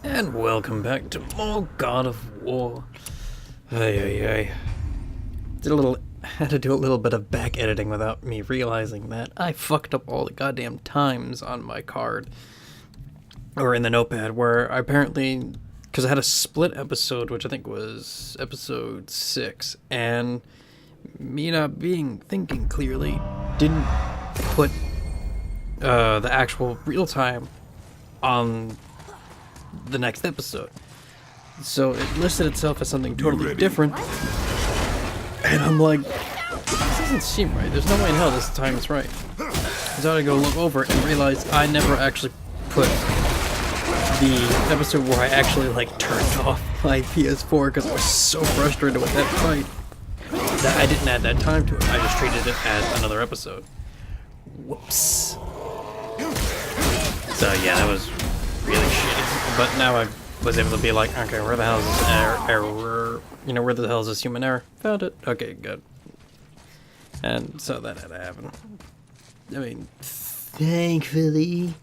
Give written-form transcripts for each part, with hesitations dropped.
And welcome back to more God of War. Had to do a little bit of back editing without me realizing that I fucked up all the goddamn times on my card. Or in the notepad, where I apparently, because I had a split episode, which I think was episode 6, and me not thinking clearly, didn't put the actual real time on the next episode. So it listed itself as something totally different. And I'm like, this doesn't seem right. There's no way in hell this time is right. So I go look over and realize I never actually put the episode where I actually turned off my PS4 because I was so frustrated with that fight that I didn't add that time to it. I just treated it as another episode. Whoops. So yeah, that was really shitty. But now I was able to be like, okay, where the hell is this error? You know, where the hell is this human error? Found it. Okay, good. And so that had to happen. I mean, thankfully,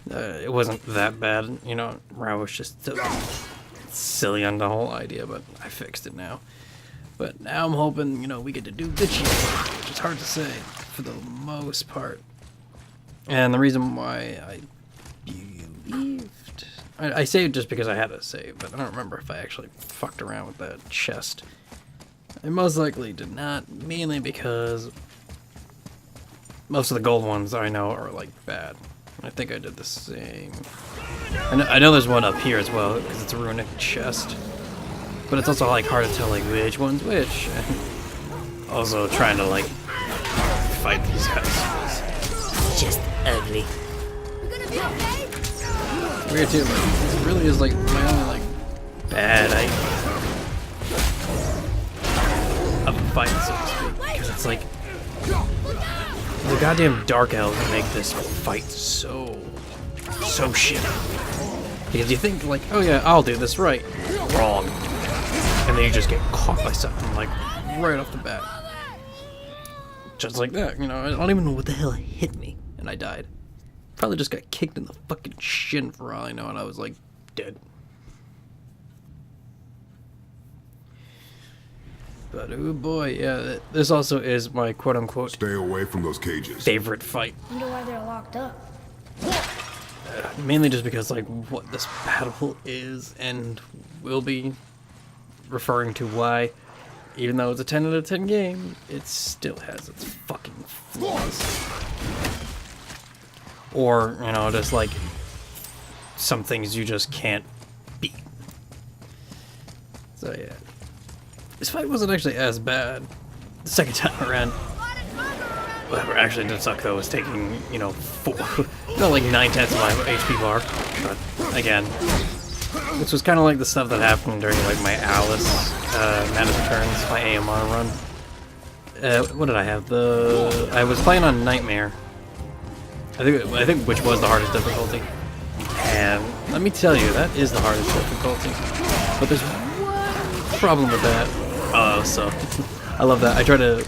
it wasn't that bad. You know, I was just silly on the whole idea, but I fixed it now. But now I'm hoping, you know, we get to do good shit, which is hard to say for the most part. And the reason why I believed... I saved just because I had to save, but I don't remember if I actually fucked around with that chest. I most likely did not, mainly because most of the gold ones I know are, bad. I think I did the same. I know there's one up here as well, because it's a runic chest. But it's also, hard to tell, which one's which. And also trying to, fight these guys was just ugly. Weird too, but this really is, my only, bad idea of a fight, so to speak. Because it's, the goddamn Dark Elves make this fight so shitty. Because you think, oh yeah, I'll do this right. Wrong. And then you just get caught by something, right off the bat. Just like that, you know, I don't even know what the hell hit me, and I died. Probably just got kicked in the fucking shin for all I know, and I was, dead. But, oh boy, yeah, this also is my quote-unquote... Stay away from those cages. ...favorite fight. I wonder why they're locked up. Mainly just because, what this battle is, and will be referring to why, even though it's a 10 out of 10 game, it still has its fucking flaws. Or, you know, just some things you just can't beat. So yeah. This fight wasn't actually as bad the second time around. Whatever actually did suck though was taking, you know, 9/10 of my HP bar. But again, this was kind of like the stuff that happened during my Alice Madison turns, my AMR run. What did I have? I was playing on Nightmare. I think which was the hardest difficulty. And let me tell you, that is the hardest difficulty. But there's one problem with that. Oh, so I love that. I try to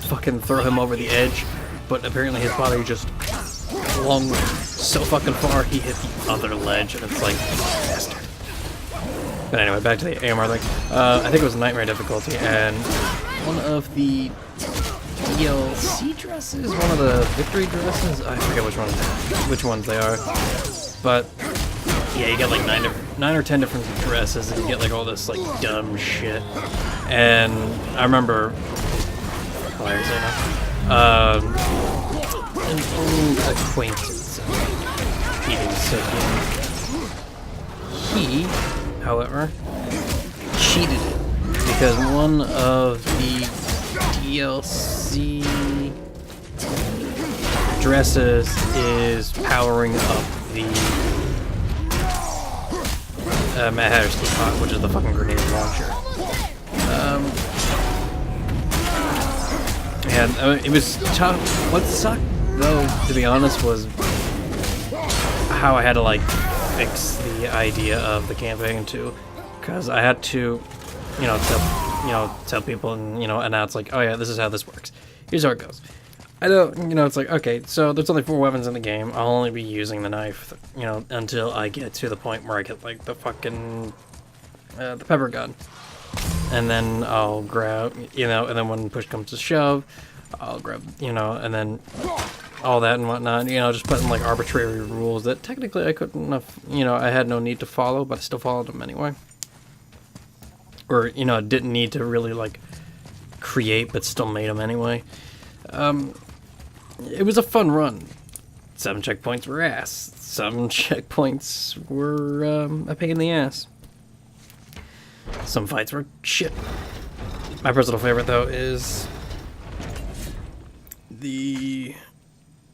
fucking throw him over the edge, but apparently his body just flung so fucking far he hit the other ledge, and it's bastard. But anyway, back to the AMR thing. I think it was Nightmare difficulty, and one of the DLC dresses, one of the victory dresses, I forget which ones they are, but yeah, you get 9 or 10 different dresses, and you get all this dumb shit. And I remember, hilariously enough, an old acquaintance he, however, cheated it because one of the DLC dresses is powering up the Mad Hatter's Teapot, which is the fucking grenade launcher. And it was tough. What sucked, though, to be honest, was how I had to fix the idea of the campaign too, because I had to, tell people and announce oh yeah, this is how this works. Here's how it goes. I don't, you know, it's like, okay, so there's only 4 weapons in the game. I'll only be using the knife, you know, until I get to the point where I get, like, the fucking, the pepper gun. And then I'll grab, you know, and then when push comes to shove, I'll grab, you know, and then all that and whatnot, you know, just putting, like, arbitrary rules that technically I couldn't have, you know, I had no need to follow, but I still followed them anyway. Or, you know, didn't need to really, like, create, but still made them anyway. It was a fun run. Some checkpoints were ass. Some checkpoints were a pain in the ass. Some fights were shit. My personal favorite, though, is the...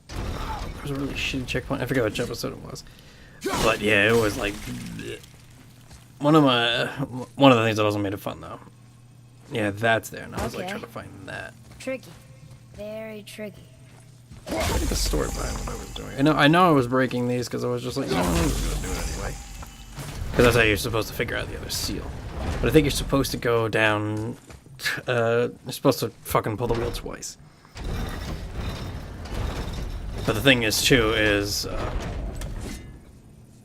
There was a really shitty checkpoint. I forget which episode it was. But yeah, it was like... One of the things that also made it fun, though. Yeah, that's there, and I was like trying to find that. Tricky. Very tricky. I think the story behind what I was doing. I know I was breaking these because I was just like, no, I'm just gonna do it anyway. Because that's how you're supposed to figure out the other seal. But I think you're supposed to go down. You're supposed to fucking pull the wheel twice. But the thing is, too, is I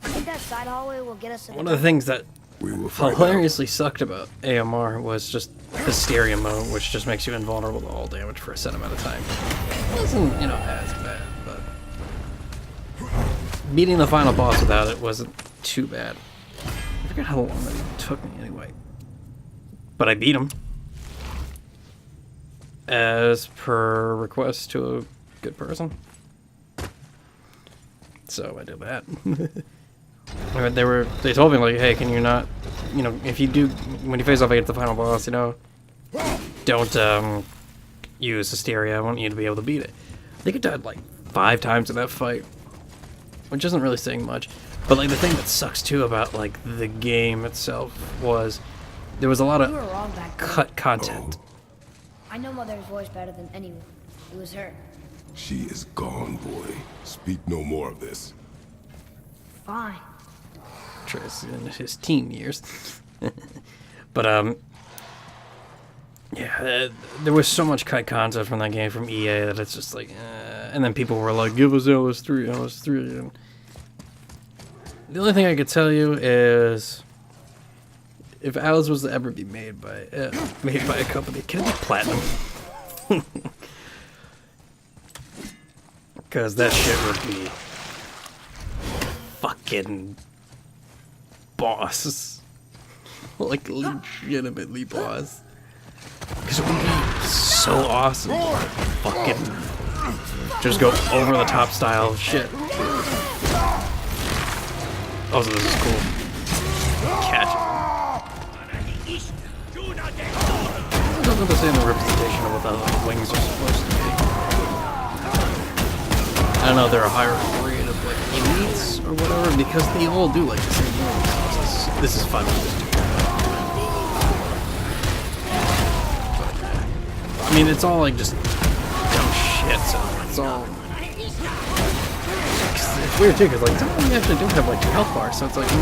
think that side hallway will get us. One of the things that hilariously sucked about AMR was just Hysteria mode, which just makes you invulnerable to all damage for a set amount of time. It wasn't, you know, as bad, but beating the final boss without it wasn't too bad. I forget how long that took me anyway. But I beat him. As per request to a good person. So I did that. They told me, like, hey, can you not, you know, if you do, when you face off against the final boss, you know, don't use Hysteria. I want you to be able to beat it. I think it died like 5 times in that fight, which isn't really saying much. But like the thing that sucks too about like the game itself was there was a lot of cut content. I know Mother's voice better than anyone. It was her. She is gone, boy. Speak no more of this. Fine. Tris in his teen years. But yeah, there was so much cut content from that game from EA that it's just like, and then people were like, "Give us LS3, LS3." And the only thing I could tell you is, if Alice was to ever be made by a company, can it be platinum? Because that shit would be fucking boss. Like, legitimately boss. Because it would be so awesome. Fucking just go over the top style shit. Oh, so this is cool. Catch it. I don't understand the representation of what the wings are supposed to be. I don't know, they're a higher grade of like elites or whatever, because they all do like the same things. This is fun to just do. I mean, it's all like just dumb shit, so it's all... It's weird too, because like some of them actually do have like 2 health bars, so it's like, you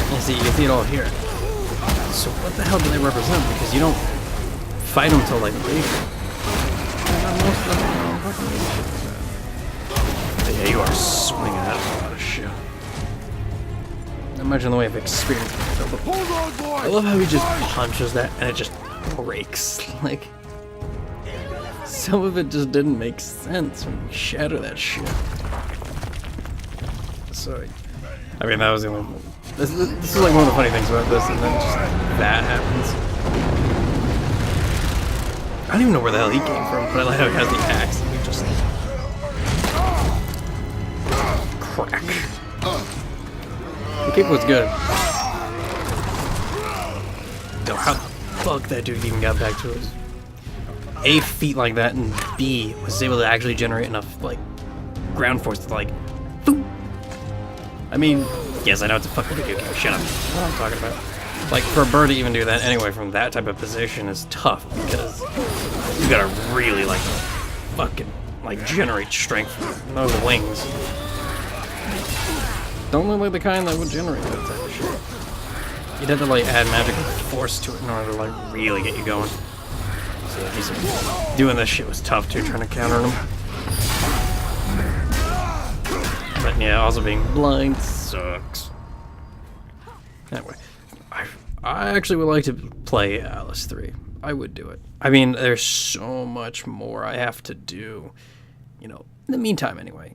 can see it all here. So what the hell do they represent? Because you don't fight them till like later. But yeah, you are swinging at a lot of shit. Imagine the way I've experienced it. I love how he just punches that and it just breaks. Like, some of it just didn't make sense when you shatter that shit. Sorry. I mean, that was the only... This is like one of the funny things about this, and then just that happens. I don't even know where the hell he came from, but I like how he has the axe and he just... Crack. The kick was good. Though how the fuck that dude even got back to his A, feet like that, and B, was able to actually generate enough, like, ground force to, like, boom. I mean, yes, I know it's a fucking video game. Shut up. What am I talking about? Like, for a bird to even do that anyway from that type of position is tough, because you gotta really, like, fucking, like, generate strength from those wings. Don't look like the kind that would generate that type of shit. You'd have to, like, add magical force to it in order to, like, really get you going. So, Doing this shit was tough too, trying to counter them. But yeah, also being blind sucks. Anyway, I actually would like to play Alice 3. I would do it. I mean, there's so much more I have to do, you know, in the meantime anyway.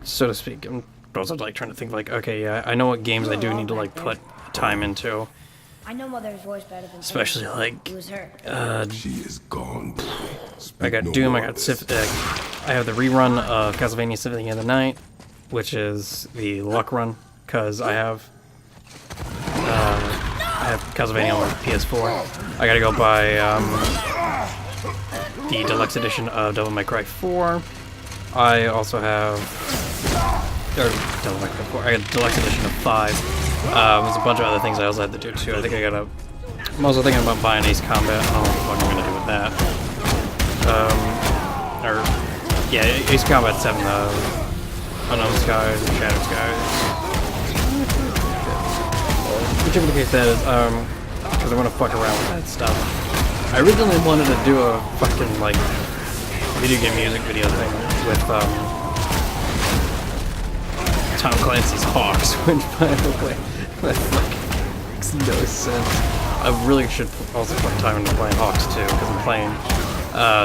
So to speak, I'm also like trying to think like, okay, yeah, I know what games I do need to like put time into. I know Mother's voice better than Especially anyone. like, It was her. She is gone, boy. I got Speak no Doom, more I got of this. I have the rerun of Castlevania Symphony of the Night, which is the luck run, because I have Castlevania on my PS4. I gotta go buy the deluxe edition of Devil May Cry 4. I also have Devil May Cry 4. I got the deluxe edition of 5. There's a bunch of other things I also had to do too. I think I'm also thinking about buying Ace Combat. I don't know what I'm gonna do with that. Ace Combat 7, Unknown Skies, and Shattered Skies. Whichever the case that is, because I want to fuck around with that stuff. I originally wanted to do a fucking, like, video game music video thing with, Tom Clancy's Hawks, which, by the way, that makes no sense. I really should also put time into playing Hawks too, because I'm playing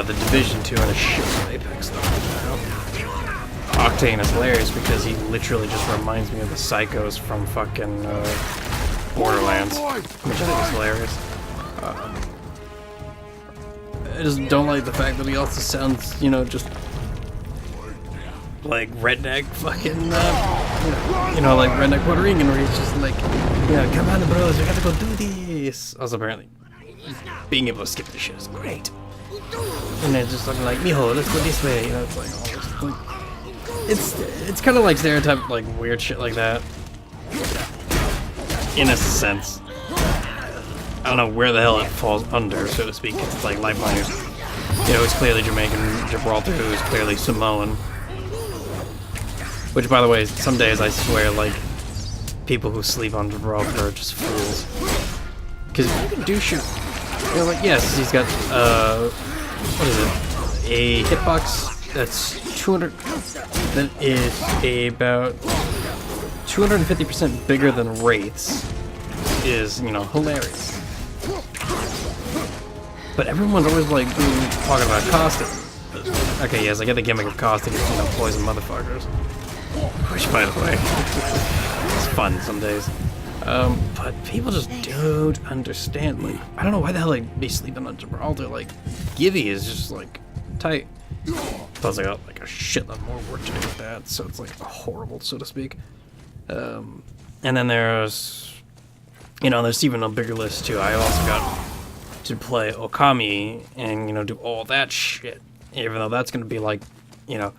the Division 2 and a shit of Apex stuff now. Octane is hilarious because he literally just reminds me of the psychos from fucking Borderlands, which I think is hilarious. I just don't like the fact that he also sounds, you know, just like redneck fucking, like redneck Puerto Rican, where he's just like, yeah, come on, bros, we gotta go do this. Also, apparently, being able to skip this shit is great. And then just looking like, mijo, let's go this way. You know, it's like, all this, like, it's kind of like stereotype, like weird shit like that. In a sense. I don't know where the hell it falls under, so to speak. It's like Lifeliners. You know, it's clearly Jamaican, Gibraltar, who is clearly Samoan. Which, by the way, some days I swear, like, people who sleep on Gibraltar are just fools. Because you can do shit. You know, like, yes, he's got, what is it? A hitbox that's 200, that is about 250% bigger than Wraith's, is, you know, hilarious. But everyone's always, like, talking about Caustic. Okay, yes, I get the gimmick of Caustic, you know, poison motherfuckers. Which, by the way, it's fun some days. But people just don't understand. Like, I don't know why the hell they'd be sleeping on Gibraltar. Like, Givey is just, like, tight. Plus, I got, like, a shitload more work to do with that, so it's, like, horrible, so to speak. And then there's, you know, there's even a bigger list, too. I also got to play Okami and, you know, do all that shit. Even though that's going to be, like, you know,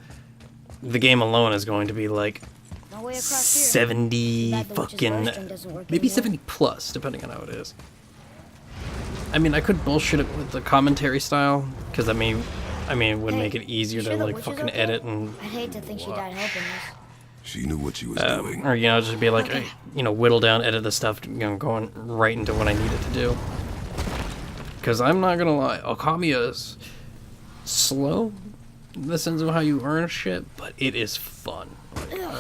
the game alone is going to be like 70 fucking, maybe 70 plus, depending on how it is. I mean, I could bullshit it with the commentary style, because it would make it easier to like fucking edit and. I'd hate to think she died helping us. She knew what she was doing. Or, you know, just be like, hey, you know, whittle down, edit the stuff, you know, going right into what I needed to do. Because I'm not gonna lie, Okami is slow in the sense of how you earn shit, but it is fun.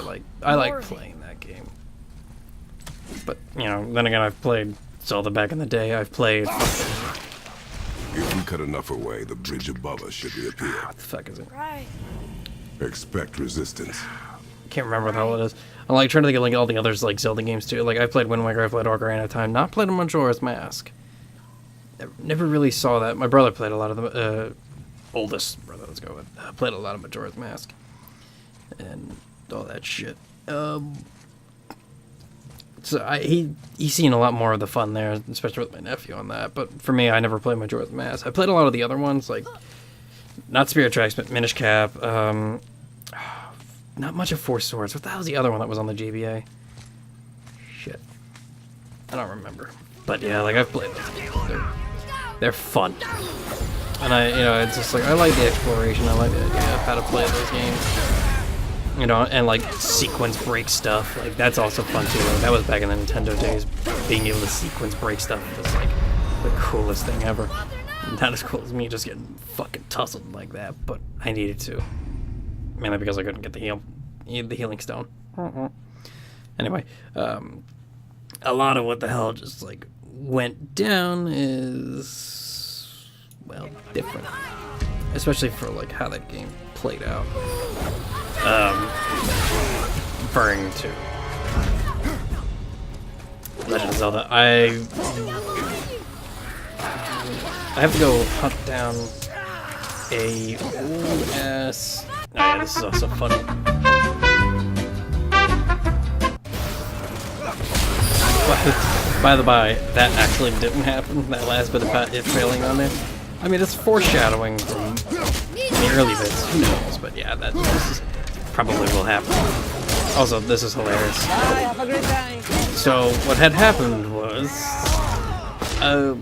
Like, I like playing that game. But, you know, then again, I've played Zelda back in the day. I've played. If we cut enough away, the bridge above us should reappear. What the fuck is it? Right. Expect resistance. Can't remember what the hell it is. I'm like trying to think of like all the others like Zelda games too. Like I played Wind Waker, I played Ocarina of Time, not played Majora's Mask. Never really saw that. My brother played a lot of the oldest brother, let's go with. Played a lot of Majora's Mask and all that shit. So he's seen a lot more of the fun there, especially with my nephew on that. But for me, I never played Majora's Mask. I played a lot of the other ones, like not Spirit Tracks, but Minish Cap. Not much of Four Swords. What the hell was the other one that was on the GBA? Shit, I don't remember. But yeah, like I've played those games. They're fun, and it's just like I like the exploration. I like the idea of how to play those games. You know, and like sequence break stuff. Like that's also fun too. Like, that was back in the Nintendo days. Being able to sequence break stuff was like the coolest thing ever. Not as cool as me just getting fucking tussled like that, but I needed to. Mainly because I couldn't get the healing stone. Anyway, a lot of what the hell just like went down is, well, different. Especially for like how that game played out. Referring to Legend of Zelda, I have to go hunt down a old ass. Oh yeah, this is also funny. By the by, that actually didn't happen. That last bit about it failing on there. I mean, it's foreshadowing from the early bits. Who knows? But yeah, this probably will happen. Also, this is hilarious. Have a great time. So what had happened was,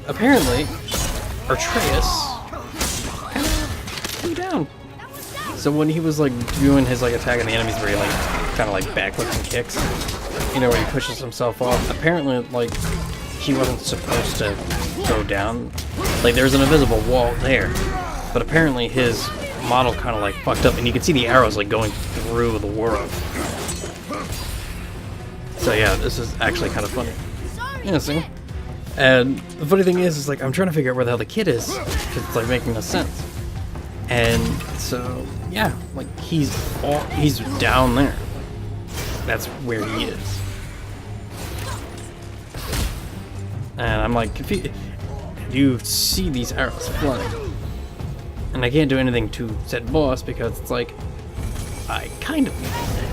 apparently, Atreus flew down. So when he was like doing his like attack on the enemies, where he like kind of like backflips and kicks, you know, where he pushes himself off. Apparently, like he wasn't supposed to go down. Like there's an invisible wall there, but apparently his model kind of like fucked up, and you can see the arrows like going through the world. So yeah, this is actually kind of funny. Interesting. And the funny thing is like I'm trying to figure out where the hell the kid is, because it's like making no sense. And so yeah, like he's down there. That's where he is. And I'm like confused. You see these arrows flying, and I can't do anything to said boss because it's like I kind of need it.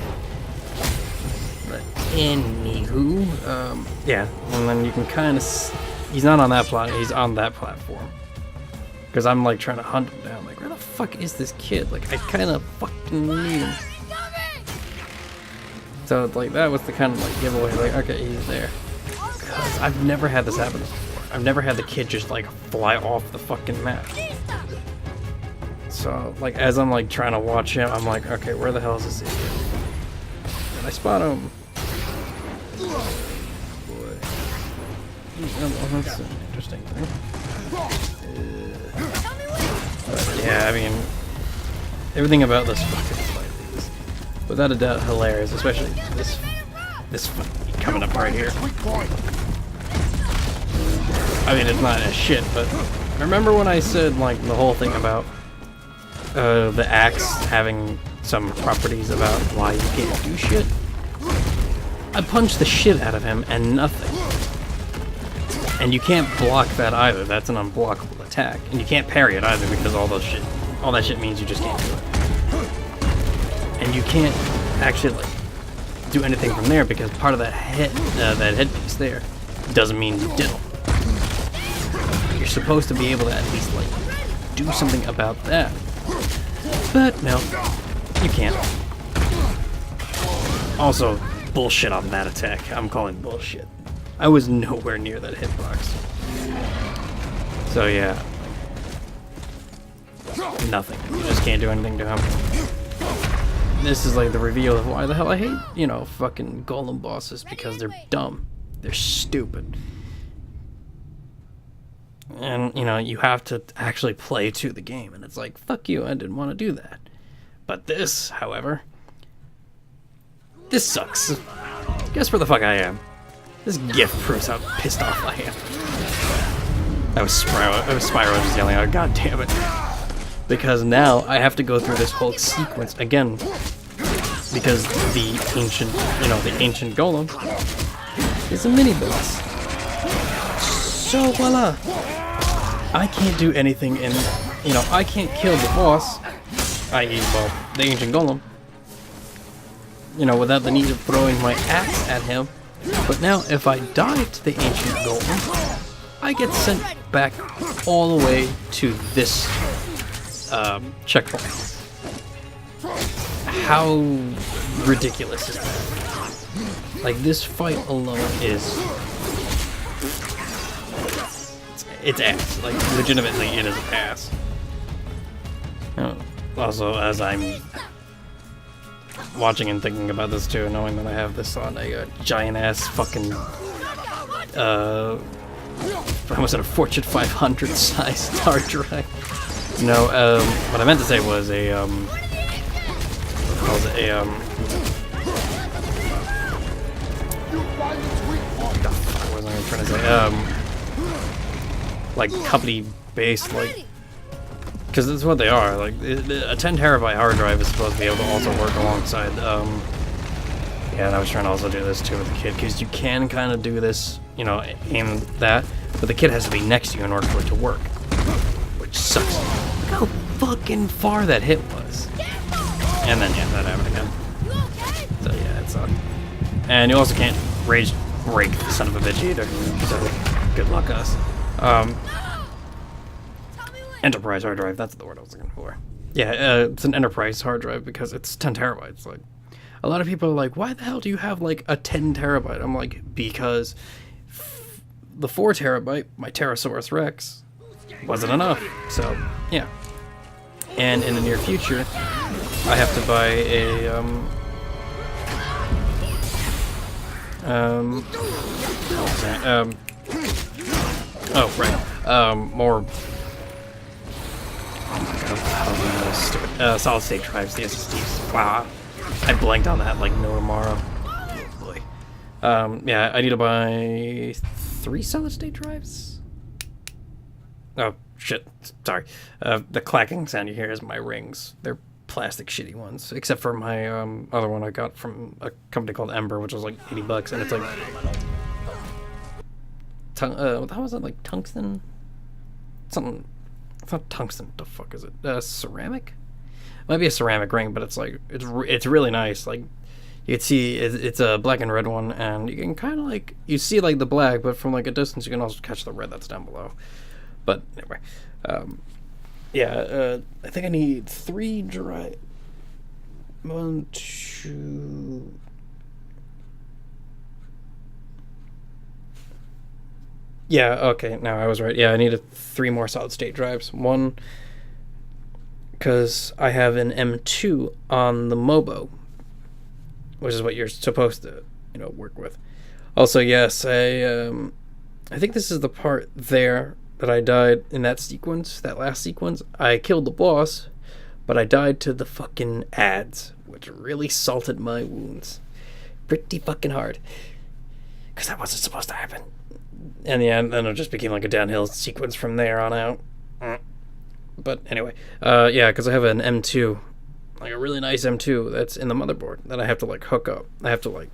But anywho, yeah, and then you can kind of he's not on that he's on that platform, because I'm like trying to hunt him down. Like, where the fuck is this kid? Like, I kind of fucking need him. So like that was the kind of like giveaway. Like, okay, he's there. Because I've never had this happen before. I've never had the kid just like fly off the fucking map. So like as I'm like trying to watch him, I'm like, okay, where the hell is this idiot? And I spot him. Boy. Well, that's an interesting thing. But yeah, I mean, everything about this fucking fight is without a doubt hilarious, especially this fight coming up right here. I mean, it's not as shit, but remember when I said like the whole thing about the axe having some properties about why you can't do shit? I punched the shit out of him and nothing. And you can't block that either. That's an unblockable attack. And you can't parry it either because all that shit means you just can't do it. And you can't actually like do anything from there because part of that headpiece there doesn't mean you diddle. You're supposed to be able to at least like do something about that. But no, you can't. Also, bullshit on that attack. I'm calling bullshit. I was nowhere near that hitbox. So yeah. Nothing. You just can't do anything to him. This is like the reveal of why the hell I hate, you know, fucking golem bosses, because they're dumb. They're stupid. And, you know, you have to actually play to the game, and it's like, fuck you, I didn't want to do that. But this, however, this sucks. Guess where the fuck I am? This gift proves how pissed off I am. That was Spyro just yelling out, God damn it. Because now I have to go through this whole sequence again. Because the ancient golem is a mini boss. So voila. I can't do anything in, you know, I can't kill the boss, i.e., well, the ancient golem, you know, without the need of throwing my axe at him. But now, if I die to the ancient golem, I get sent back all the way to this checkpoint. How ridiculous is that? Like, this fight alone is... It's ass. Like, legitimately, it is ass. Also, as I'm watching and thinking about this too, knowing that I have this on a giant ass fucking I almost had a Fortune 500 sized hard drive. No, what I meant to say was a what the fuck was I trying to say? Like company based, like, because that's what they are. Like a 10 terabyte hard drive is supposed to be able to also work alongside. Yeah, and I was trying to also do this too with the kid, because you can kind of do this, you know, aim that, but the kid has to be next to you in order for it to work, which sucks. Look how fucking far that hit was. And then, yeah, that happened again. So, yeah, it sucked. And you also can't rage break the son of a bitch either. So, good luck, us. Enterprise hard drive, that's the word I was looking for. Yeah, it's an enterprise hard drive because it's 10 terabytes. Like, a lot of people are like, why the hell do you have, like, a 10 terabyte? I'm like, because the 4 terabyte, my Pterosaurus Rex, wasn't enough. So, yeah. And in the near future, I have to buy a, oh, right, more, oh my god, how stupid, solid state drives, the SSDs, wow, I blanked on that like no tomorrow, oh boy. Yeah, I need to buy 3 solid state drives? Oh, shit, sorry, the clacking sound you hear is my rings. They're plastic shitty ones, except for my other one I got from a company called Ember, which was like $80, and it's like how was it, like tungsten? Something. It's not tungsten. What the fuck is it? Ceramic? It might be a ceramic ring, but it's like it's really nice. Like you can see it's a black and red one, and you can kind of like you see like the black, but from like a distance you can also catch the red that's down below. But anyway, yeah, I think I need 3 dry. 1, 2. Yeah, okay, now I was right. Yeah, I needed 3 more solid state drives. One, because I have an M2 on the Mobo, which is what you're supposed to, you know, work with. Also, yes, I think this is the part there that I died in that sequence, that last sequence. I killed the boss, but I died to the fucking ads, which really salted my wounds pretty fucking hard, because that wasn't supposed to happen. And yeah, then it just became like a downhill sequence from there on out. But anyway, yeah, because I have an M2, like a really nice M2 that's in the motherboard that I have to like hook up. I have to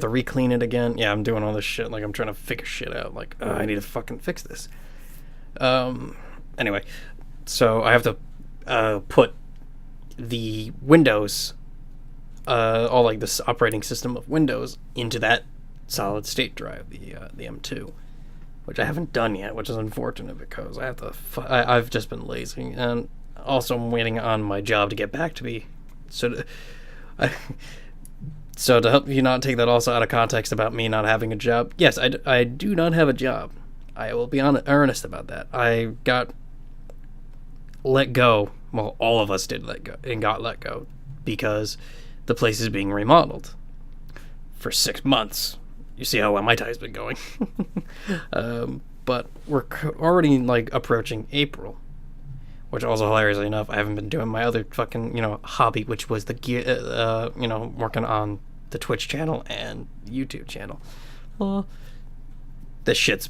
re-clean it again. Yeah, I'm doing all this shit. Like I'm trying to figure shit out. Like I need to fucking fix this. Anyway, so I have to put the Windows, all like this operating system of Windows into that solid state drive, the M2, which I haven't done yet, which is unfortunate because I have to. I've just been lazy, and also I'm waiting on my job to get back to me. So to help you not take that also out of context about me not having a job, yes, I do not have a job. I will be earnest about that. I got let go. Well, all of us did got let go because the place is being remodeled for 6 months. You see how well my tie's been going. But we're already like approaching April, which also hilariously enough, I haven't been doing my other fucking, you know, hobby, which was the gear, you know, working on the Twitch channel and YouTube channel. Well, this shit's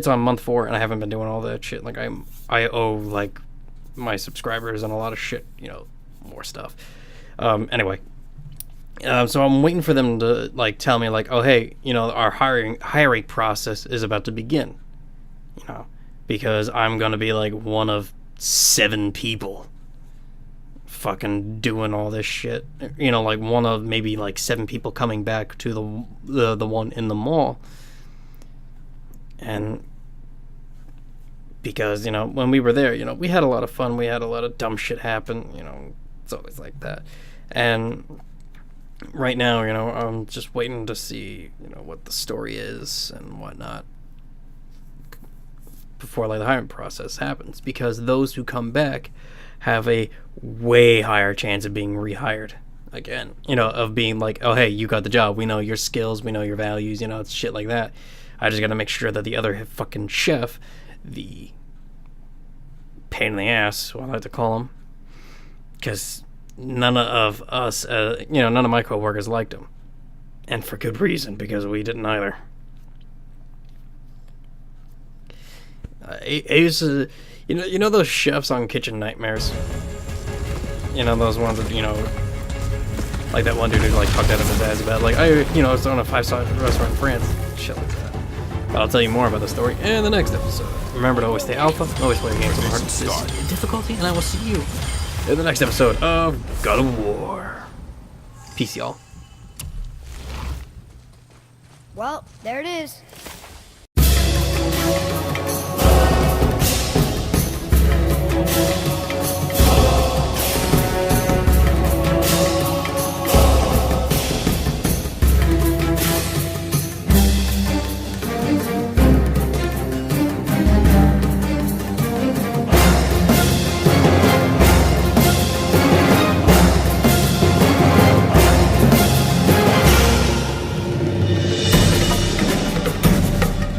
on month 4 and I haven't been doing all that shit. Like I owe like my subscribers and a lot of shit, you know, more stuff. Anyway. So I'm waiting for them to like tell me like, oh hey, you know, our hiring process is about to begin, you know, because I'm gonna be like one of 7 people fucking doing all this shit, you know, like one of maybe like 7 people coming back to the one in the mall. And because, you know, when we were there, you know, we had a lot of fun, we had a lot of dumb shit happen, you know, it's always like that. And right now, you know, I'm just waiting to see, you know, what the story is and whatnot. before like the hiring process happens, because those who come back have a way higher chance of being rehired again, you know, of being like, oh hey, you got the job, we know your skills, we know your values, you know, it's shit like that. I just gotta make sure that the other fucking chef, the pain in the ass, what I like to call him, because none of us, you know, none of my co-workers liked him, and for good reason, because we didn't either. Ace, you know those chefs on Kitchen Nightmares? You know, those ones that, you know, like that one dude who like talked out of his ass about, like, you know, I was on a 5-star restaurant in France, shit like that. But I'll tell you more about the story in the next episode. Remember to always stay alpha, always play the games with hardest difficulty, and I will see you in the next episode of God of War. Peace, y'all. Well, there it is.